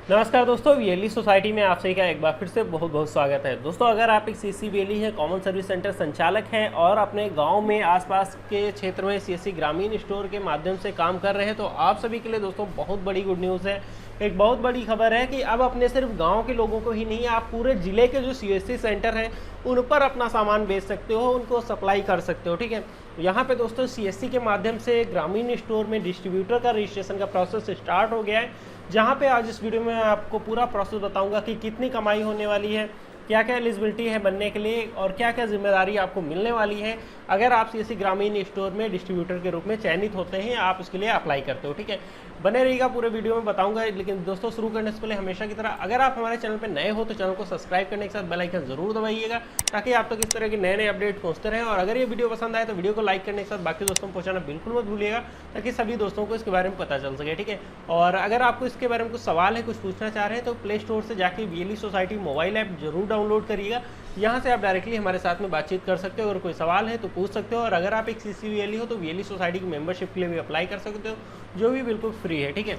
नमस्कार दोस्तों, VLE society में आप सभी का एक बार फिर से बहुत बहुत स्वागत है। दोस्तों, अगर आप एक सीएससी वीएलई है, कॉमन सर्विस सेंटर संचालक हैं और अपने गांव में आसपास के क्षेत्र में सीएससी ग्रामीण स्टोर के माध्यम से काम कर रहे हैं, तो आप सभी के लिए दोस्तों बहुत बड़ी गुड न्यूज़ है। एक बहुत बड़ी खबर है कि अब अपने सिर्फ गांव के लोगों को ही नहीं, आप पूरे ज़िले के जो सीएससी सेंटर हैं उन पर अपना सामान बेच सकते हो, उनको सप्लाई कर सकते हो। ठीक है, यहाँ पे दोस्तों सीएससी के माध्यम से ग्रामीण स्टोर में डिस्ट्रीब्यूटर का रजिस्ट्रेशन का प्रोसेस स्टार्ट हो गया है, जहाँ पे आज इस वीडियो में मैं आपको पूरा प्रोसेस बताऊंगा कि कितनी कमाई होने वाली है, क्या क्या एलिजिबिलिटी है बनने के लिए और क्या क्या जिम्मेदारी आपको मिलने वाली है अगर आप सीएससी ग्रामीण स्टोर में डिस्ट्रीब्यूटर के रूप में चयनित होते हैं, आप उसके लिए अप्लाई करते हो। ठीक है, बने रहिएगा, पूरे वीडियो में बताऊंगा। लेकिन दोस्तों, शुरू करने से पहले हमेशा की तरह अगर आप हमारे चैनल पर नए हो तो चैनल को सब्सक्राइब करने के साथ बेल आइकन जरूर दबाइएगा, ताकि आप तक इस तरह के नए नए अपडेट पहुंचते रहें। और अगर ये वीडियो पसंद आए तो वीडियो को लाइक करने के साथ बाकी दोस्तों को पहुंचाना बिल्कुल मत भूलिएगा, ताकि सभी दोस्तों को इसके बारे में पता चल सके। ठीक है, और अगर आपको इसके बारे में कुछ सवाल है, कुछ पूछना चाह रहे हैं, तो प्ले स्टोर से जाके वीएलई सोसाइटी मोबाइल ऐप जरूर डाउनलोड करिएगा। यहाँ से आप डायरेक्टली हमारे साथ में बातचीत कर सकते हो, अगर कोई सवाल है तो पूछ सकते हो। और अगर आप एक सीसी वीएलई हो तो वीएलई सोसाइटी की मेंबरशिप के लिए भी अप्लाई कर सकते हो, जो भी बिल्कुल फ्री है। ठीक है,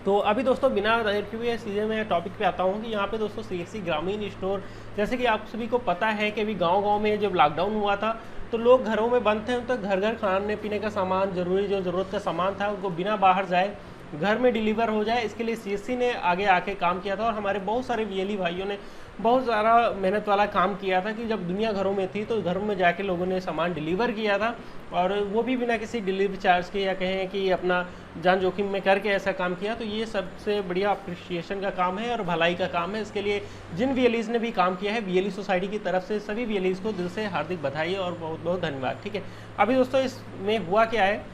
तो अभी दोस्तों बिना देर के हुए सीधे मैं टॉपिक पे आता हूँ कि यहाँ पे दोस्तों सीएससी ग्रामीण स्टोर, जैसे कि आप सभी को पता है कि अभी गांव-गांव में जब लॉकडाउन हुआ था तो लोग घरों में बंद थे, तो घर घर खाने पीने का सामान, जरूरी जो ज़रूरत का सामान था उनको बिना बाहर जाए घर में डिलीवर हो जाए, इसके लिए सीएससी ने आगे आके काम किया था। और हमारे बहुत सारे वीएलई भाइयों ने बहुत सारा मेहनत वाला काम किया था कि जब दुनिया घरों में थी तो घरों में जाके लोगों ने सामान डिलीवर किया था, और वो भी बिना किसी डिलीवरी चार्ज के, या कहें कि अपना जान जोखिम में करके ऐसा काम किया। तो ये सबसे बढ़िया अप्रिशिएशन का काम है और भलाई का काम है। इसके लिए जिन वीएलईज ने भी काम किया है, वीएलई सोसाइटी की तरफ से सभी वीएलईज को दिल से हार्दिक बधाई और बहुत बहुत धन्यवाद। ठीक है, अभी दोस्तों इसमें हुआ क्या है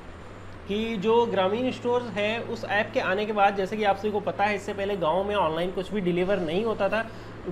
कि जो ग्रामीण स्टोर्स है उस ऐप के आने के बाद, जैसे कि आप सभी को पता है, इससे पहले गांव में ऑनलाइन कुछ भी डिलीवर नहीं होता था।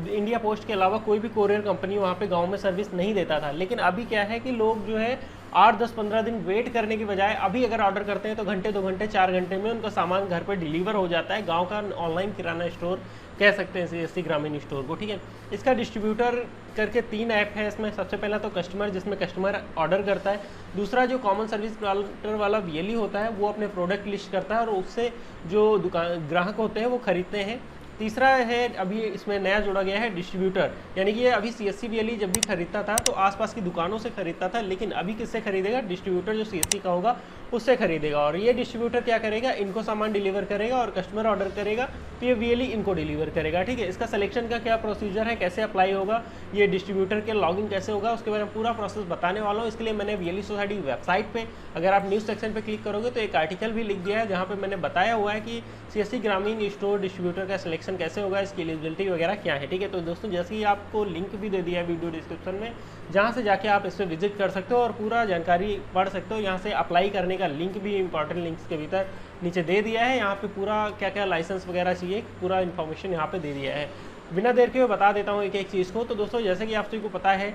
इंडिया पोस्ट के अलावा कोई भी कोरियर कंपनी वहाँ पे गांव में सर्विस नहीं देता था। लेकिन अभी क्या है कि लोग जो है 8, 10, 15 दिन वेट करने की बजाय अभी अगर ऑर्डर करते हैं तो घंटे, 2 घंटे, 4 घंटे में उनका सामान घर पर डिलीवर हो जाता है। गाँव का ऑनलाइन किराना स्टोर कह सकते हैं सीएससी ग्रामीण स्टोर को। ठीक है, इसका डिस्ट्रीब्यूटर करके 3 ऐप है इसमें। सबसे पहला तो कस्टमर, जिसमें कस्टमर ऑर्डर करता है। दूसरा जो कॉमन सर्विस प्रोवाइडर वाला वीएलई होता है, वो अपने प्रोडक्ट लिस्ट करता है और उससे जो दुकान ग्राहक होते हैं वो खरीदते हैं। तीसरा है, अभी इसमें नया जोड़ा गया है डिस्ट्रीब्यूटर, यानी कि ये अभी सीएससी वीएलई जब भी खरीदता था तो आसपास की दुकानों से खरीदता था, लेकिन अभी किससे खरीदेगा? डिस्ट्रीब्यूटर जो सीएससी का होगा उससे खरीदेगा। और ये डिस्ट्रीब्यूटर क्या करेगा? इनको सामान डिलीवर करेगा, और कस्टमर ऑर्डर करेगा तो ये वीएलई इनको डिलीवर करेगा। ठीक है, इसका सिलेक्शन का क्या प्रोसीजर है, कैसे अप्लाई होगा, ये डिस्ट्रीब्यूटर के लॉगिन कैसे होगा, उसके बारे में पूरा प्रोसेस बताने वाला हूँ। इसके लिए मैंने वीएलई सोसाइटी की वेबसाइट पे, अगर आप न्यूज़ सेक्शन पे क्लिक करोगे तो एक आर्टिकल भी लिख दिया है, जहाँ पे मैंने बताया हुआ है कि सीएससी ग्रामीण स्टोर डिस्ट्रीब्यूटर का सिलेक्शन कैसे होगा, इसकी एलिजिबिलिटी वगैरह क्या है। ठीक है, तो दोस्तों जैसे ही आपको लिंक भी दे दिया है वीडियो डिस्क्रिप्शन में, जहाँ से जाके आप इस पर विजिट कर सकते हो और पूरा जानकारी पढ़ सकते हो। यहाँ से अप्लाई करने का लिंक भी इंपॉर्टेंट लिंक्स के भीतर नीचे दे दिया है। यहाँ पे पूरा क्या क्या लाइसेंस वगैरह चाहिए, पूरा इन्फॉर्मेशन यहाँ पे दे दिया है। बिना देर के बता देता हूँ एक एक चीज़ को। तो दोस्तों जैसे कि आप सभी को पता है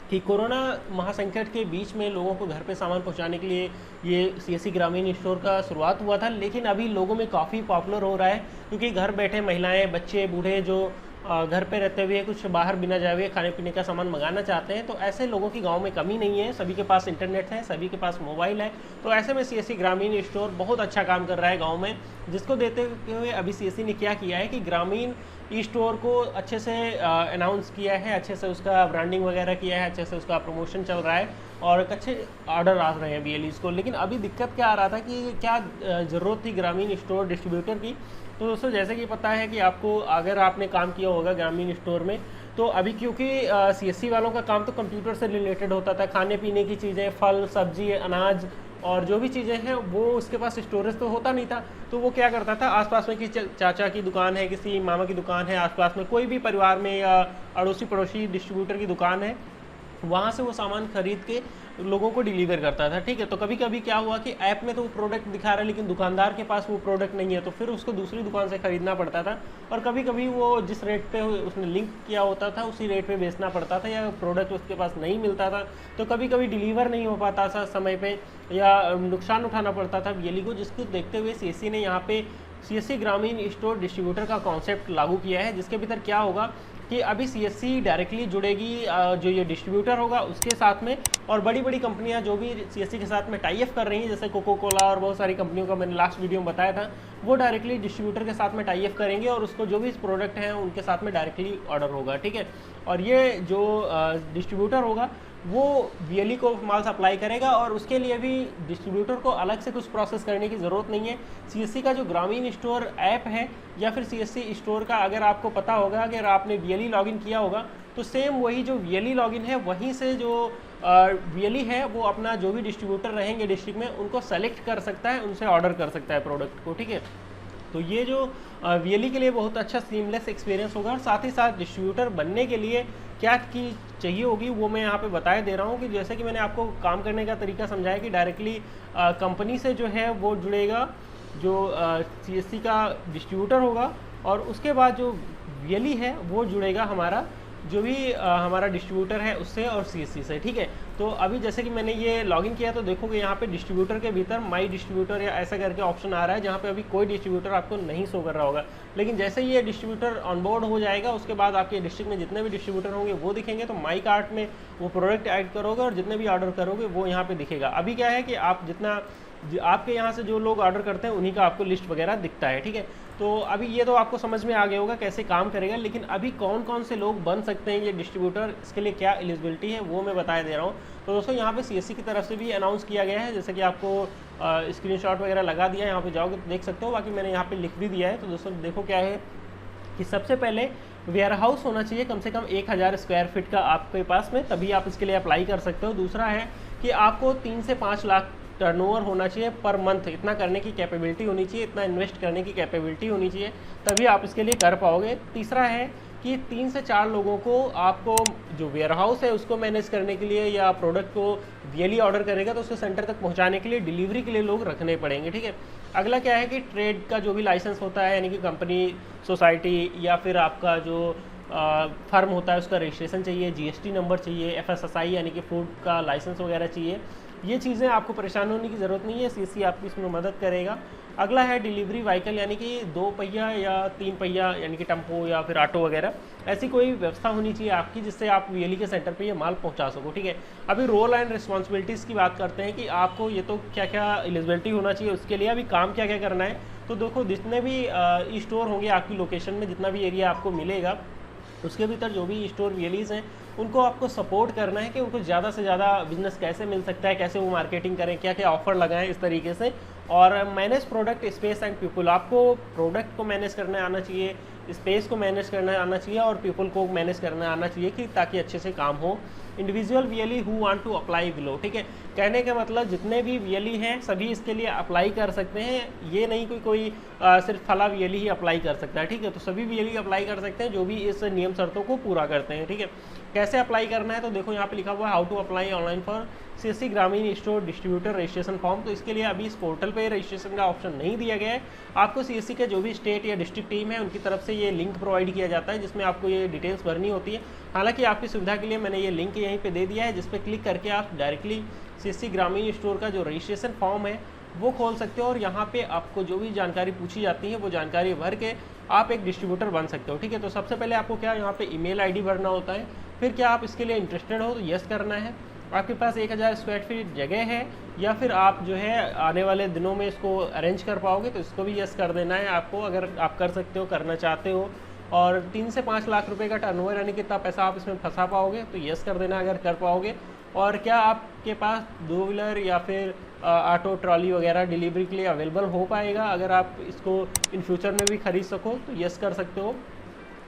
कि कोरोना महासंकट के बीच में लोगों को घर पे सामान पहुंचाने के लिए ये सीएससी ग्रामीण स्टोर का शुरुआत हुआ था, लेकिन अभी लोगों में काफ़ी पॉपुलर हो रहा है, क्योंकि घर बैठे महिलाएं, बच्चे, बूढ़े जो घर पे रहते हुए कुछ बाहर बिना जाए हुए खाने पीने का सामान मंगाना चाहते हैं, तो ऐसे लोगों की गांव में कमी नहीं है। सभी के पास इंटरनेट है, सभी के पास मोबाइल है, तो ऐसे में सीएससी ग्रामीण स्टोर बहुत अच्छा काम कर रहा है गांव में, जिसको देते हुए अभी सीएससी ने क्या किया है कि ग्रामीण स्टोर को अच्छे से अनाउंस किया है, अच्छे से उसका ब्रांडिंग वगैरह किया है, अच्छे से उसका प्रमोशन चल रहा है और अच्छे ऑर्डर आ रहे हैं वीएलईज को। लेकिन अभी दिक्कत क्या आ रहा था कि क्या ज़रूरत थी ग्रामीण स्टोर डिस्ट्रीब्यूटर की। तो दोस्तों जैसे कि पता है कि आपको, अगर आपने काम किया होगा ग्रामीण स्टोर में, तो अभी क्योंकि सीएससी वालों का काम तो कंप्यूटर से रिलेटेड होता था, खाने पीने की चीज़ें, फल, सब्जी, अनाज और जो भी चीज़ें हैं, वो उसके पास स्टोरेज तो होता नहीं था। तो वो क्या करता था, आसपास में किसी चाचा की दुकान है, किसी मामा की दुकान है, आसपास में कोई भी परिवार में या अड़ोसी पड़ोसी डिस्ट्रीब्यूटर की दुकान है, वहाँ से वो सामान खरीद के लोगों को डिलीवर करता था। ठीक है, तो कभी कभी क्या हुआ कि ऐप में तो वो प्रोडक्ट दिखा रहा है, लेकिन दुकानदार के पास वो प्रोडक्ट नहीं है, तो फिर उसको दूसरी दुकान से खरीदना पड़ता था। और कभी कभी वो जिस रेट पे उसने लिंक किया होता था उसी रेट पे बेचना पड़ता था, या प्रोडक्ट उसके पास नहीं मिलता था, तो कभी कभी डिलीवर नहीं हो पाता था समय पे, या नुकसान उठाना पड़ता था वीएलई को। जिसको देखते हुए सीएससी ने यहाँ पे सीएससी ग्रामीण स्टोर डिस्ट्रीब्यूटर का कॉन्सेप्ट लागू किया है, जिसके भीतर क्या होगा कि अभी सीएससी डायरेक्टली जुड़ेगी जो ये डिस्ट्रीब्यूटर होगा उसके साथ में, और बड़ी बड़ी कंपनियां जो भी सीएससी के साथ में टाई अप कर रही हैं, जैसे कोको कोला और बहुत सारी कंपनियों का मैंने लास्ट वीडियो में बताया था, वो डायरेक्टली डिस्ट्रीब्यूटर के साथ में टाई अप करेंगे और उसको जो भी प्रोडक्ट हैं उनके साथ में डायरेक्टली ऑर्डर होगा, ठीक है। और ये जो डिस्ट्रीब्यूटर होगा वो वीएलई को माल सप्लाई करेगा, और उसके लिए भी डिस्ट्रीब्यूटर को अलग से कुछ प्रोसेस करने की ज़रूरत नहीं है। सीएससी का जो ग्रामीण स्टोर ऐप है या फिर सीएससी स्टोर का, अगर आपको पता होगा, अगर आपने वीएलई लॉगिन किया होगा तो सेम वही जो वीएलई लॉगिन है वहीं से जो वीएलई है वो अपना जो भी डिस्ट्रीब्यूटर रहेंगे डिस्ट्रिक्ट में उनको सेलेक्ट कर सकता है, उनसे ऑर्डर कर सकता है प्रोडक्ट को, ठीक है। तो ये जो वीएलई के लिए बहुत अच्छा सीमलेस एक्सपीरियंस होगा, और साथ ही साथ डिस्ट्रीब्यूटर बनने के लिए क्या की चाहिए होगी वो मैं यहाँ पे बताया दे रहा हूँ, कि जैसे कि मैंने आपको काम करने का तरीका समझाया कि डायरेक्टली कंपनी से जो है वो जुड़ेगा जो सीएससी का डिस्ट्रीब्यूटर होगा, और उसके बाद जो वीएलई है वो जुड़ेगा हमारा जो भी हमारा डिस्ट्रीब्यूटर है उससे और सीएससी से, ठीक है। तो अभी जैसे कि मैंने ये लॉगिन किया तो देखोगे यहाँ पे डिस्ट्रीब्यूटर के भीतर माई डिस्ट्रीब्यूटर या ऐसा करके ऑप्शन आ रहा है, जहाँ पे अभी कोई डिस्ट्रीब्यूटर आपको नहीं शो कर रहा होगा। लेकिन जैसे ये डिस्ट्रीब्यूटर ऑनबोर्ड हो जाएगा उसके बाद आपके डिस्ट्रिक्ट में जितने भी डिस्ट्रीब्यूटर होंगे वो दिखेंगे, तो माई कार्ट में वो प्रोडक्ट ऐड करोगे और जितने भी ऑर्डर करोगे वो यहाँ पर दिखेगा। अभी क्या है कि आप जितना आपके यहाँ से जो लोग ऑर्डर करते हैं उन्हीं का आपको लिस्ट वगैरह दिखता है, ठीक है। तो अभी ये तो आपको समझ में आ गया होगा कैसे काम करेगा, लेकिन अभी कौन कौन से लोग बन सकते हैं ये डिस्ट्रीब्यूटर, इसके लिए क्या एलिजिबिलिटी है वो मैं बता दे रहा हूँ। तो दोस्तों यहाँ पे सीएससी की तरफ से भी अनाउंस किया गया है, जैसे कि आपको स्क्रीनशॉट वगैरह लगा दिया है, यहाँ पे जाओगे तो देख सकते हो, बाकी मैंने यहाँ पे लिख भी दिया है। तो दोस्तों देखो क्या है कि सबसे पहले वेयर हाउस होना चाहिए कम से कम 1000 स्क्वायर फीट का आपके पास में, तभी आप इसके लिए अप्लाई कर सकते हो। दूसरा है कि आपको 3 से 5 लाख टर्नओवर होना चाहिए पर मंथ, इतना करने की कैपेबिलिटी होनी चाहिए, इतना इन्वेस्ट करने की कैपेबिलिटी होनी चाहिए, तभी आप इसके लिए कर पाओगे। तीसरा है कि 3 से 4 लोगों को आपको जो वेयर हाउस है उसको मैनेज करने के लिए, या प्रोडक्ट को वीएलई ऑर्डर करेगा तो उसको सेंटर तक पहुंचाने के लिए डिलीवरी के लिए लोग रखने पड़ेंगे, ठीक है। अगला क्या है कि ट्रेड का जो भी लाइसेंस होता है, यानी कि कंपनी, सोसाइटी या फिर आपका जो फर्म होता है उसका रजिस्ट्रेशन चाहिए, जीएसटी नंबर चाहिए, एफएसएसआई यानी कि फूड का लाइसेंस वगैरह चाहिए। ये चीज़ें आपको परेशान होने की ज़रूरत नहीं है, सीएससी आपकी इसमें मदद करेगा। अगला है डिलीवरी व्हीकल, यानी कि 2 पहिया या 3 पहिया यानी कि टेम्पो या फिर ऑटो वगैरह, ऐसी कोई व्यवस्था होनी चाहिए आपकी जिससे आप वीएलई के सेंटर पे ये माल पहुंचा सको, ठीक है। अभी रोल एंड रिस्पॉन्सिबिलिटीज़ की बात करते हैं कि आपको ये तो क्या क्या एलिजिबिलिटी होना चाहिए, उसके लिए अभी काम क्या क्या करना है। तो देखो जितने भी स्टोर होंगे आपकी लोकेशन में, जितना भी एरिया आपको मिलेगा उसके भीतर जो भी स्टोर वीएलईज हैं उनको आपको सपोर्ट करना है कि उनको ज़्यादा से ज़्यादा बिजनेस कैसे मिल सकता है, कैसे वो मार्केटिंग करें, क्या क्या ऑफर लगाएं इस तरीके से। और manage product, space and people, आपको प्रोडक्ट को मैनेज करना आना चाहिए, स्पेस को मैनेज करना आना चाहिए और पीपल को मैनेज करना आना चाहिए, कि ताकि अच्छे से काम हो। Individual VLE who want to apply below, ठीक है। कहने का मतलब जितने भी वीएलई हैं सभी इसके लिए अप्लाई कर सकते हैं, ये नहीं कोई सिर्फ फला वीएलई ही अप्लाई कर सकता है, ठीक है। तो सभी वीएलई अप्लाई कर सकते हैं जो भी इस नियम शर्तों को पूरा करते हैं, ठीक है। कैसे अप्लाई करना है तो देखो यहाँ पे लिखा हुआ है how to apply online for CSC Grameen store distributor registration form. तो इसके लिए अभी इस पोर्टल पे रजिस्ट्रेशन का ऑप्शन नहीं दिया गया है, आपको सीएससी के जो भी स्टेट या डिस्ट्रिक्ट टीम है उनकी तरफ से ये लिंक प्रोवाइड किया जाता है जिसमें आपको ये डिटेल्स भरनी होती है। हालांकि आपकी सुविधा के लिए मैंने ये लिंक यहीं पे दे दिया है, जिस पर क्लिक करके आप डायरेक्टली सीएससी ग्रामीण स्टोर का जो रजिस्ट्रेशन फॉर्म है वो खोल सकते हो, और यहाँ पे आपको जो भी जानकारी पूछी जाती है वो जानकारी भर के आप एक डिस्ट्रीब्यूटर बन सकते हो, ठीक है। तो सबसे पहले आपको क्या यहाँ पे ईमेल आईडी भरना होता है, फिर क्या आप इसके लिए इंटरेस्टेड हो तो यस करना है। आपके पास 1000 स्क्वायर फीट जगह है या फिर आप जो है आने वाले दिनों में इसको अरेंज कर पाओगे तो इसको भी यस कर देना है आपको, अगर आप कर सकते हो, करना चाहते हो। और 3 से 5 लाख रुपए का टर्नओवर यानी कितना पैसा आप इसमें फंसा पाओगे तो यस कर देना अगर कर पाओगे। और क्या आपके पास 2 व्हीलर या फिर ऑटो ट्रॉली वगैरह डिलीवरी के लिए अवेलेबल हो पाएगा, अगर आप इसको इन फ्यूचर में भी खरीद सको तो यस कर सकते हो।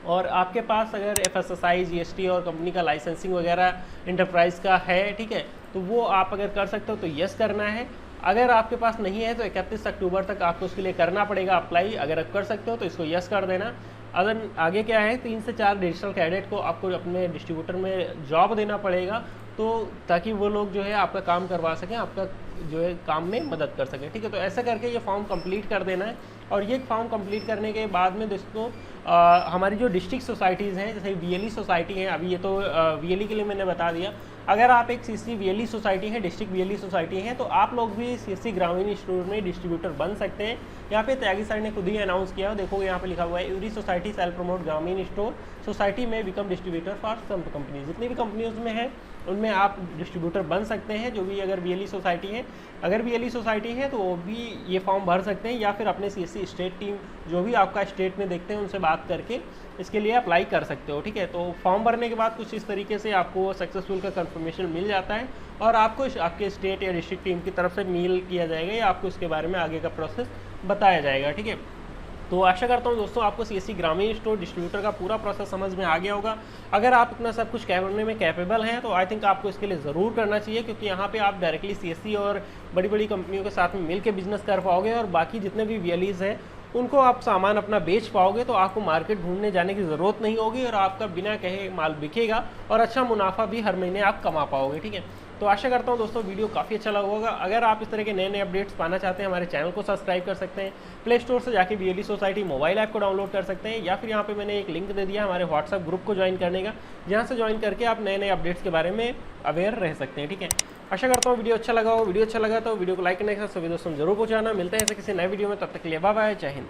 और आपके पास अगर एफएसएसआई, जीएसटी और कंपनी का लाइसेंसिंग वगैरह इंटरप्राइज का है, ठीक है, तो वो आप अगर कर सकते हो तो यस करना है। अगर आपके पास नहीं है तो 31 अक्टूबर तक आपको उसके लिए करना पड़ेगा अप्लाई, अगर आप कर सकते हो तो इसको यस कर देना। अगर आगे क्या है 3 से 4 डिजिटल कैडेट को आपको अपने डिस्ट्रीब्यूटर में जॉब देना पड़ेगा, तो ताकि वो लोग जो है आपका काम करवा सकें, आपका जो है काम में मदद कर सकें, ठीक है। तो ऐसा करके ये फॉर्म कंप्लीट कर देना है। और ये फॉर्म कंप्लीट करने के बाद में दोस्तों हमारी जो डिस्ट्रिक्ट सोसाइटीज़ हैं, जैसे वीएलई सोसाइटी हैं, अभी ये तो वीएलई के लिए मैंने बता दिया, अगर आप एक सीएससी वीएलई सोसाइटी है, डिस्ट्रिक्ट वीएलई सोसाइटी है, तो आप लोग भी सीएससी ग्रामीण स्टोर में डिस्ट्रीब्यूटर बन सकते हैं। यहाँ पे त्यागी सर ने खुद ही अनाउंस किया, देखोगे यहाँ पे लिखा हुआ है every society sale promote Grameen store society में become distributor for some company. जितनी भी कंपनीज में है उनमें आप डिस्ट्रीब्यूटर बन सकते हैं, जो भी अगर बीएलई सोसाइटी है, अगर बीएलई सोसाइटी है तो वो भी ये फॉर्म भर सकते हैं, या फिर अपने सीएससी स्टेट टीम जो भी आपका स्टेट में देखते हैं उनसे बात करके इसके लिए अप्लाई कर सकते हो। ठीक है, तो फॉर्म भरने के बाद कुछ इस तरीके से आपको सक्सेसफुल का कंफर्मेशन मिल जाता है और आपको आपके स्टेट या डिस्ट्रिक्ट टीम की तरफ से मेल किया जाएगा या आपको इसके बारे में आगे का प्रोसेस बताया जाएगा। ठीक है, तो आशा करता हूँ दोस्तों आपको सीएससी ग्रामीण स्टोर डिस्ट्रीब्यूटर का पूरा प्रोसेस समझ में आ गया होगा। अगर आप इतना सब कुछ करने में कैपेबल हैं तो आई थिंक आपको इसके लिए ज़रूर करना चाहिए, क्योंकि यहाँ पे आप डायरेक्टली सीएससी और बड़ी बड़ी कंपनियों के साथ में मिलकर बिजनेस कर पाओगे और बाकी जितने भी वीएलईज हैं उनको आप सामान अपना बेच पाओगे, तो आपको मार्केट ढूंढने जाने की ज़रूरत नहीं होगी और आपका बिना कहे माल बिकेगा और अच्छा मुनाफा भी हर महीने आप कमा पाओगे। ठीक है, तो आशा करता हूँ दोस्तों वीडियो काफ़ी अच्छा लगा होगा। अगर आप इस तरह के नए नए अपडेट्स पाना चाहते हैं हमारे चैनल को सब्सक्राइब कर सकते हैं, प्ले स्टोर से जाके बीएलई सोसाइटी मोबाइल ऐप को डाउनलोड कर सकते हैं, या फिर यहाँ पे मैंने एक लिंक दे दिया हमारे व्हाट्सएप ग्रुप को ज्वाइन करने का, जहाँ से ज्वाइन करके आप नए नए अपडेट्स के बारे में अवेयर रह सकते हैं। ठीक है, आशा करता हूँ वीडियो अच्छा लगा हो। वीडियो अच्छा लगा तो वीडियो को लाइक करने के साथ सभी दोस्तों जरूर पहुँचाना। मिलते हैं ऐसे किसी नए वीडियो में, तब तक के लिए बाय बाय, जय हिंद।